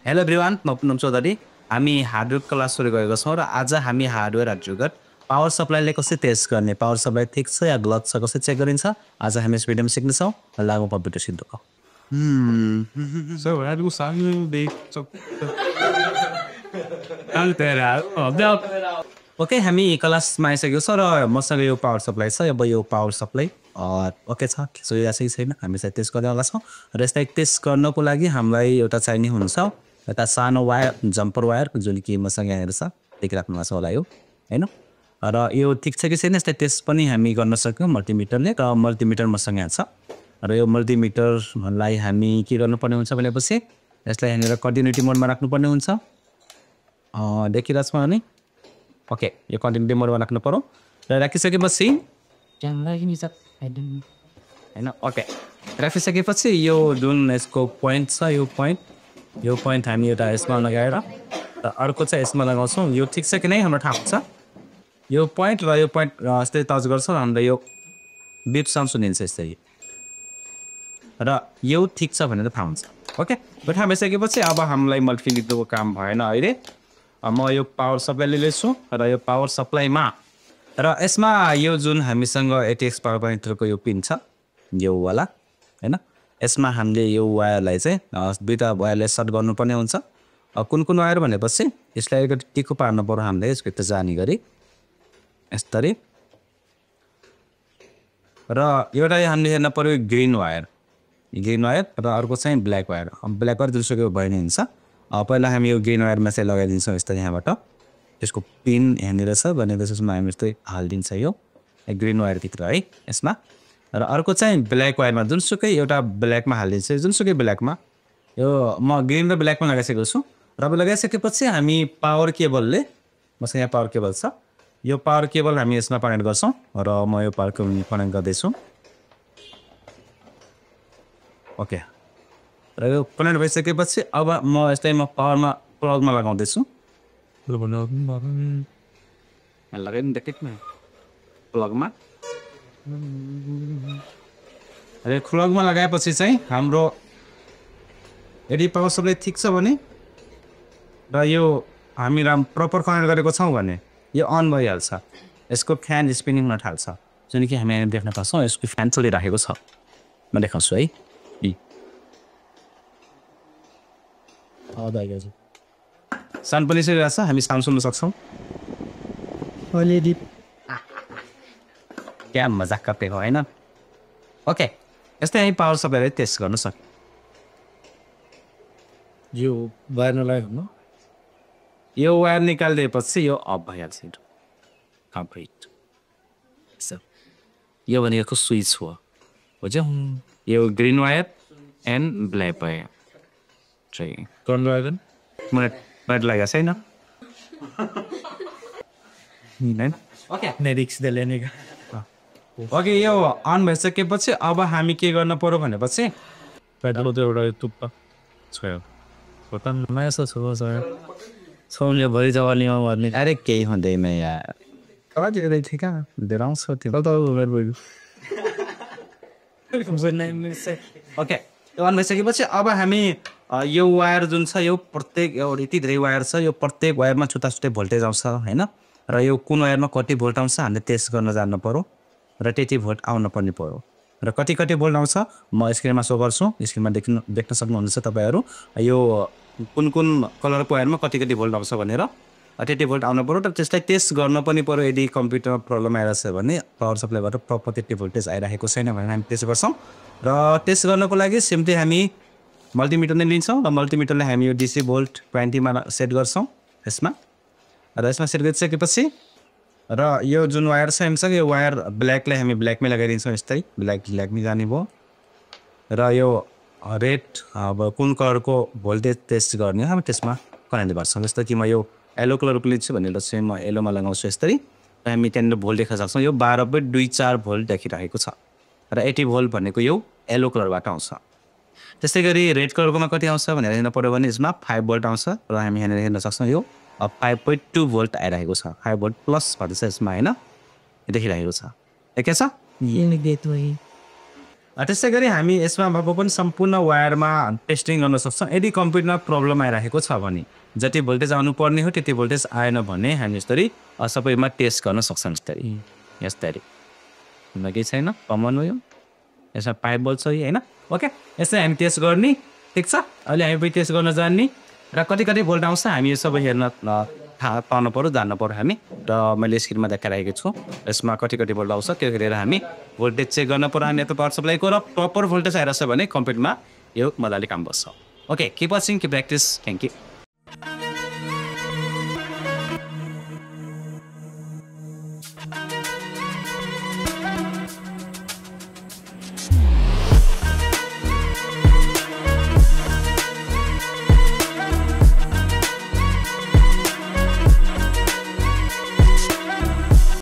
Hello everyone म पुनम चौधरी हामी hardware class सुरु गरेको छौँ र आज हामी हार्डवेयर एडभोकेट पावर सप्लाईले कसरी टेस्ट गर्ने पावर सप्लाई ठिक छ या गलत छ कसरी चेक गरिन्छ आज हामी यस भिडियोमा सिक्नेछौँ लागु कम्प्युटर सिद्धको So how do they okay हामी क्लासमा आइसकेको छ र मसँग यो पावर सप्लाई छ अब यो पावर सप्लाई ओके छ सो यो सही छैन हामी चाहिँ टेस्ट गर्नेवाला छौँ र यसलाई टेस्ट गर्नको लागि हामीलाई एउटा चाहिने हुन्छ एउटा सानो वायर जम्पर वायर जुन कि मसँग यहाँनिर छ देखिराख्नु भएको छ होला यो होइन र यो ठिक छ कि छैन यसलाई टेस्ट पनि हामी गर्न सक्यौँ मल्टिमिटरले र मल्टिमिटर मसँग यहाँ छ र यो मल्टिमिटरलाई हामी के गर्नुपर्ने हुन्छ भनेपछि यसलाई यहाँनिर कन्टिन्युटी मोडमा राख्नुपर्ने हुन्छ देखिरहेको छ अनि ओके यो कन्टिन्युटी मोडमा राख्नु पऱ्यो र राखिसकेपछि होइन ओके राखिसकेपछि यो जुन यसको पोइन्ट छ यो पोइन्ट हामी एउटा यसमा लगाएर र अर्को चाहिँ यसमा लगाउँछौँ यो ठिक छ कि नै हाम्रो थाहा हुन्छ यो पोइन्ट र यो पोइन्ट यस्तै टच गर्छ र हाम्रो यो बिप साउन्ड सुनिन्छ यसरी र यो ठिक छ भनेर थाहा हुन्छ ओके यो थाहा भइसकेपछि अब हामीलाई मल्टिमिटरको काम भएन अहिले म यो पावर सप्लाई लिँदैछु र यो पावर सप्लाईमा र यसमा यो जुन हामीसँग एटीएक्स पावर पोइन्टको यो पिन छ यो वाला होइन यसमा हामीले यो वायरलाई चाहिँ दुईवटा वायरलाई सर्ट गर्नुपर्ने हुन्छ कुन कुन वायर भनेपछि यसलाई अलिकति टिको पार्नु पर्यो हामीले यसको त जाने गरी यसरी र एउटा हामीले हेर्न पऱ्यो ग्रिन वायर र अर्को चाहिँ ब्ल्याक वायर जुनसुकै भयो नि हुन्छ पहिला हामी यो ग्रिन वायरमा चाहिँ लगाइदिन्छौँ यस्तो यहाँबाट यसको पिन यहाँनिर छ भनेर त्यसमा हामी यस्तै हालिदिन्छ यो ग्रिन वायरभित्र है यसमा र अर्को चाहिँ ब्ल्याक वायरमा जुनसुकै एउटा ब्ल्याकमा हालिदिन्छ जुनसुकै ब्ल्याकमा यो म ग्रिन र ब्ल्याकमा लगाइसकेको छु र अब लगाइसकेपछि हामी पावर केबलले मसँग यहाँ पावर केबल छ यो पावर केबल हामी यसमा कनेक्ट गर्छौँ र म यो पावर केबल कनेक्ट गर्दैछु ओके र यो कनेक्ट भइसकेपछि अब म यसलाई म पावरमा प्लगमा लगाउँदैछु लगाइदिनु देखेको प्लगमा र प्लगमा लगाएपछि चाहिँ हाम्रो यदि पावर सप्लाई ठिक छ भने र यो हामी प्रपर कनेक्ट गरेको छौँ भने यो अन भइहाल्छ यसको फ्यान स्पिनिङ हुन थाल्छ जुन कि हामी यहाँ देख्न सक्छौँ यसको फ्यान चलिराखेको छ म देखाउँछु है साउन्ड पनि चलिरहेको छ हामी साउन्ड सुन्न सक्छौँ क्या मजाक कापेको होइन ओके यस्तै हामी पावर सप्लाईलाई टेस्ट गर्न सक्छौँ यो वायर नलाग्यो न यो वायर निकालिदिएपछि यो अफ भइहाल्छ कम्प्लिट यो भनेको स्विच हो बुझ्यौ यो green wire and black wire चाहिँ मलाई लागेको छैन ओके यो अन भइसकेपछि अब हामी के गर्न पर्यो भनेपछि अरे केही हुँदैन यार ओके यो अन भइसकेपछि अब हामी यो वायर जुन छ यो प्रत्येक यति धेरै वायर छ यो प्रत्येक वायरमा छुट्टा छुट्टै भोल्टेज आउँछ होइन र यो कुन वायरमा कति भोल्ट आउँछ हामीले टेस्ट गर्न जान्नु पऱ्यो र त्यति भोल्ट आउन पर्ने पऱ्यो र कति भोल्ट आउँछ म स्क्रिनमा सो गर्छु स्क्रिनमा देख्न सक्नुहुन्छ तपाईँहरू यो कुन कलरको वायरमा कति भोल्ट आउँछ भनेर त्यति भोल्ट आउनु पऱ्यो र त्यसलाई टेस्ट गर्न पनि पऱ्यो यदि कम्प्युटरमा प्रब्लम आइरहेको छ भने पावर सप्लाईबाट प्रपर त्यति भोल्टेज आइरहेको छैन भने हामी टेस्ट गर्छौँ र टेस्ट गर्नको लागि सिम्पली हामी मल्टिमिटर नै लिन्छौँ र मल्टिमिटरलाई हामी यो डिसी भोल्ट 20मा सेट गर्छौँ यसमा सेट गरिसकेपछि र यो जुन वायर छ हामीसँग यो वायर ब्ल्याकलाई हामी ब्ल्याकमै लगाइदिन्छौँ यस्तै ब्ल्याकमै जाने भयो र यो रेड अब कुन कलरको भोल्टेज टेस्ट गर्ने हामी त्यसमा कनेक्ट गर्छौँ जस्तो कि म यो येलो कलरको लिन्छु भनेर चाहिँ म येलोमा लगाउँछु यसरी र हामी त्यहाँनिर भोल्ट देख्न सक्छौँ यो 12.24 भोल्ट देखिरहेको छ र 80 भोल्ट भनेको यो येलो कलरबाट आउँछ त्यसै गरी रेड कलरकोमा कति आउँछ भनेर हेर्नु पऱ्यो भने यसमा 5 भोल्ट आउँछ र हामी यहाँनिर हेर्न सक्छौँ यो 5.2 भोल्ट आइरहेको छ 5 भोल्ट प्लस भन्दैछ यसमा होइन देखिरहेको छ के छ त्यसै गरी हामी यसमा अब पनि सम्पूर्ण वायरमा टेस्टिङ गर्न सक्छौँ। यदि कम्प्युटरमा प्रब्लम आइरहेको छ भने जति भोल्टेज आउनुपर्ने हो त्यति भोल्टेज आएन भने हामी यसरी सबैमा टेस्ट गर्न सक्छौँ। यस्तरी केही छैन, कमन हो यो। यसमा पाइप बल्ब छ होइन। ओके, यसै हामी टेस्ट गर्ने। ठिक छ, अहिले हामी पनि टेस्ट गर्न जान्ने र कति कति भोल्ट आउँछ हामी यो सबै हेर्न थाहा पाउनु पऱ्यो, जान्नु पऱ्यो हामी। र मैले स्क्रिनमा देखाइरहेको छु यसमा कति कति भोल्ट आउँछ त्यो हेरेर हामी भोल्टेज चेक गर्न पऱ्यो। अनि यता पावर सप्लाईको र प्रपर भोल्टेज आइरहेछ भने कम्प्युटरमा यो मजाले काम बस्छ। Okay, keep watching, keep practice, thank you.